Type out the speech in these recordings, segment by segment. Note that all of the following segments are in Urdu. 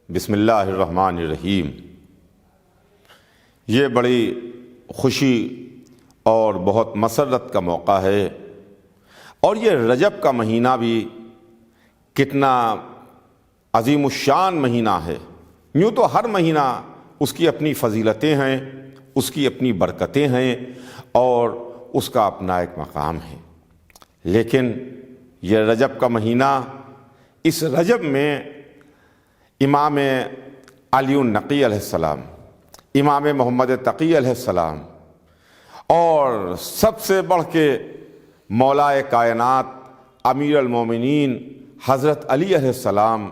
بسم اللہ الرحمن الرحیم۔ یہ بڑی خوشی اور بہت مسرت کا موقع ہے، اور یہ رجب کا مہینہ بھی کتنا عظیم الشان مہینہ ہے۔ یوں تو ہر مہینہ اس کی اپنی فضیلتیں ہیں، اس کی اپنی برکتیں ہیں اور اس کا اپنا ایک مقام ہے، لیکن یہ رجب کا مہینہ، اس رجب میں امام علی النقی علیہ السلام، امام محمد تقی علیہ السلام، اور سب سے بڑھ کے مولائے کائنات امیر المومنین حضرت علی علیہ السلام،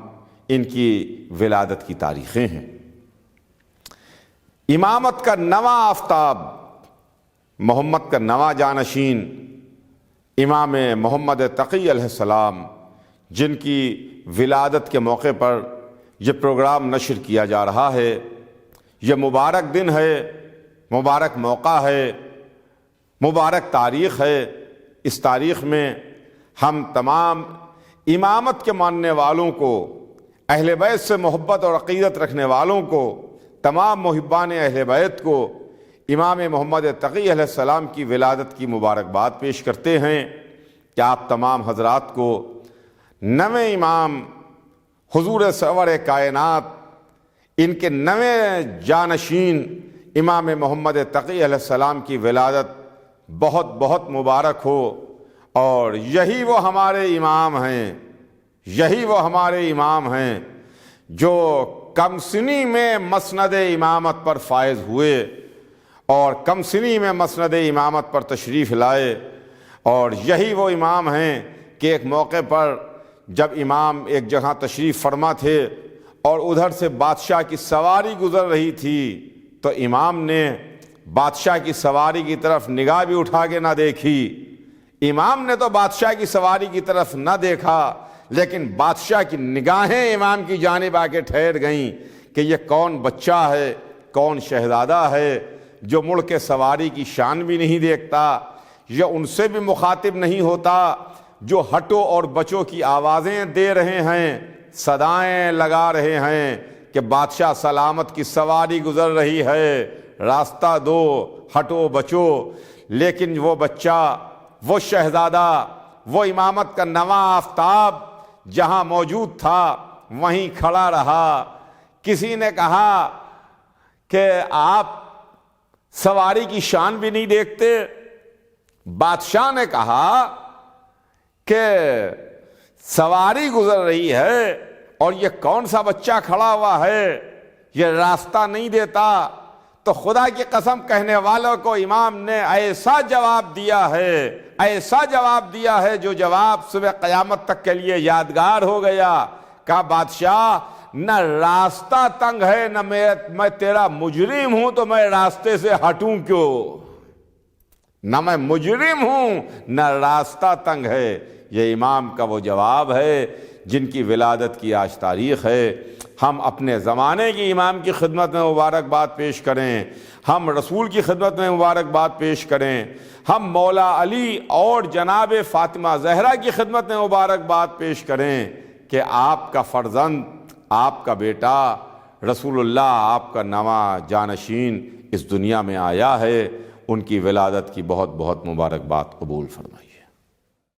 ان کی ولادت کی تاریخیں ہیں۔ امامت کا نواں آفتاب، محمد کا نواں جانشین امام محمد تقی علیہ السلام، جن کی ولادت کے موقع پر یہ پروگرام نشر کیا جا رہا ہے، یہ مبارک دن ہے، مبارک موقع ہے، مبارک تاریخ ہے۔ اس تاریخ میں ہم تمام امامت کے ماننے والوں کو، اہل بیت سے محبت اور عقیدت رکھنے والوں کو، تمام محبان اہل بیت کو امام محمد تقی علیہ السلام کی ولادت کی مبارکباد پیش کرتے ہیں کہ آپ تمام حضرات کو نویں امام حضور سرور کائنات، ان کے نویں جانشین امام محمد تقی علیہ السلام کی ولادت بہت بہت مبارک ہو۔ اور یہی وہ ہمارے امام ہیں، یہی وہ ہمارے امام ہیں جو کم سنی میں مسند امامت پر فائز ہوئے اور کم سنی میں مسند امامت پر تشریف لائے۔ اور یہی وہ امام ہیں کہ ایک موقع پر جب امام ایک جگہ تشریف فرما تھے اور ادھر سے بادشاہ کی سواری گزر رہی تھی، تو امام نے بادشاہ کی سواری کی طرف نگاہ بھی اٹھا کے نہ دیکھی۔ امام نے تو بادشاہ کی سواری کی طرف نہ دیکھا، لیکن بادشاہ کی نگاہیں امام کی جانب آ کے ٹھہر گئیں کہ یہ کون بچہ ہے، کون شہزادہ ہے جو مڑ کے سواری کی شان بھی نہیں دیکھتا، یہ ان سے بھی مخاطب نہیں ہوتا، جو ہٹو اور بچو کی آوازیں دے رہے ہیں، صدائیں لگا رہے ہیں کہ بادشاہ سلامت کی سواری گزر رہی ہے، راستہ دو، ہٹو بچو۔ لیکن وہ بچہ، وہ شہزادہ، وہ امامت کا نواں آفتاب جہاں موجود تھا وہیں کھڑا رہا۔ کسی نے کہا کہ آپ سواری کی شان بھی نہیں دیکھتے؟ بادشاہ نے کہا کہ سواری گزر رہی ہے اور یہ کون سا بچہ کھڑا ہوا ہے، یہ راستہ نہیں دیتا؟ تو خدا کی قسم، کہنے والوں کو امام نے ایسا جواب دیا ہے، ایسا جواب دیا ہے جو جواب صبح قیامت تک کے لیے یادگار ہو گیا۔ کہا بادشاہ، نہ راستہ تنگ ہے، نہ میں تیرا مجرم ہوں تو میں راستے سے ہٹوں کیوں؟ نہ میں مجرم ہوں نہ راستہ تنگ ہے۔ یہ امام کا وہ جواب ہے جن کی ولادت کی آج تاریخ ہے۔ ہم اپنے زمانے کی امام کی خدمت میں مبارکباد پیش کریں، ہم رسول کی خدمت میں مبارکباد پیش کریں، ہم مولا علی اور جناب فاطمہ زہرا کی خدمت میں مبارکباد پیش کریں کہ آپ کا فرزند، آپ کا بیٹا رسول اللہ، آپ کا نواں جانشین اس دنیا میں آیا ہے۔ ان کی ولادت کی بہت بہت مبارکباد قبول فرمائیے۔